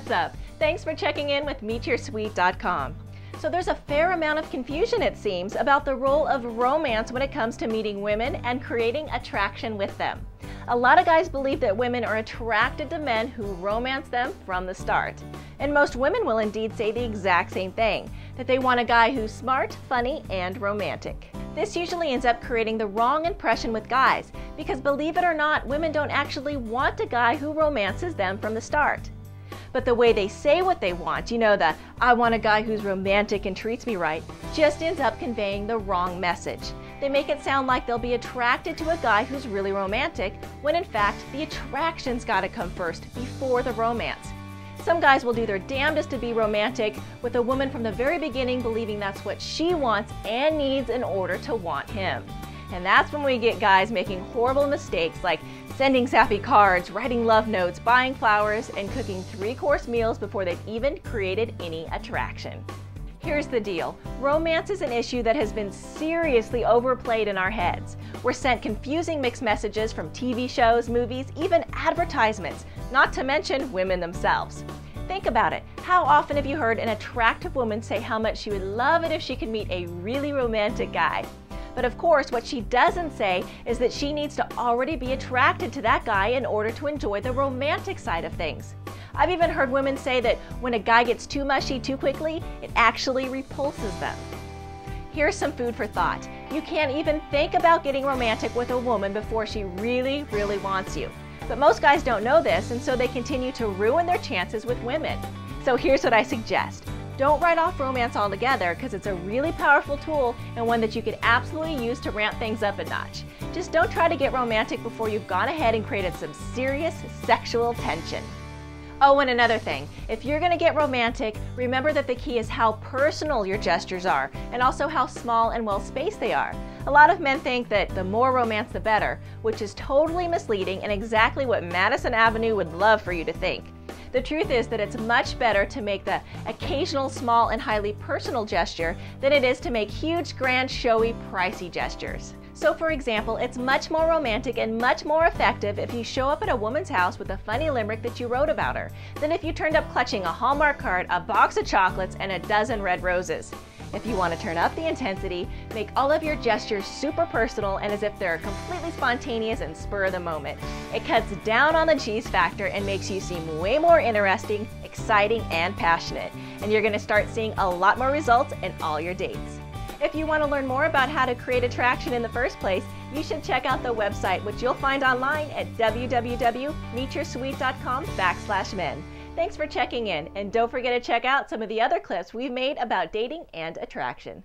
What's up? Thanks for checking in with MeetYourSweet.com. So there's a fair amount of confusion, it seems, about the role of romance when it comes to meeting women and creating attraction with them. A lot of guys believe that women are attracted to men who romance them from the start. And most women will indeed say the exact same thing, that they want a guy who's smart, funny, and romantic. This usually ends up creating the wrong impression with guys, because believe it or not, women don't actually want a guy who romances them from the start. But the way they say what they want, the "I want a guy who's romantic and treats me right," just ends up conveying the wrong message. They make it sound like they'll be attracted to a guy who's really romantic, when in fact the attraction's gotta come first before the romance. Some guys will do their damnedest to be romantic, with a woman from the very beginning believing that's what she wants and needs in order to want him. And that's when we get guys making horrible mistakes like sending sappy cards, writing love notes, buying flowers, and cooking 3-course meals before they've even created any attraction. Here's the deal. Romance is an issue that has been seriously overplayed in our heads. We're sent confusing mixed messages from TV shows, movies, even advertisements, not to mention women themselves. Think about it. How often have you heard an attractive woman say how much she would love it if she could meet a really romantic guy? But of course, what she doesn't say is that she needs to already be attracted to that guy in order to enjoy the romantic side of things. I've even heard women say that when a guy gets too mushy too quickly, it actually repulses them. Here's some food for thought. You can't even think about getting romantic with a woman before she really, really wants you. But most guys don't know this, and so they continue to ruin their chances with women. So here's what I suggest. Don't write off romance altogether, because it's a really powerful tool and one that you could absolutely use to ramp things up a notch. Just don't try to get romantic before you've gone ahead and created some serious sexual tension. Oh, and another thing, if you're going to get romantic, remember that the key is how personal your gestures are, and also how small and well spaced they are. A lot of men think that the more romance the better, which is totally misleading and exactly what Madison Avenue would love for you to think. The truth is that it's much better to make the occasional small and highly personal gesture than it is to make huge, grand, showy, pricey gestures. So for example, it's much more romantic and much more effective if you show up at a woman's house with a funny limerick that you wrote about her, than if you turned up clutching a Hallmark card, a box of chocolates, and a dozen red roses. If you want to turn up the intensity, make all of your gestures super personal and as if they're completely spontaneous and spur of the moment. It cuts down on the cheese factor and makes you seem way more interesting, exciting, and passionate. And you're going to start seeing a lot more results in all your dates. If you want to learn more about how to create attraction in the first place, you should check out the website, which you'll find online at www.meetyoursweet.com/men. Thanks for checking in, and don't forget to check out some of the other clips we've made about dating and attraction.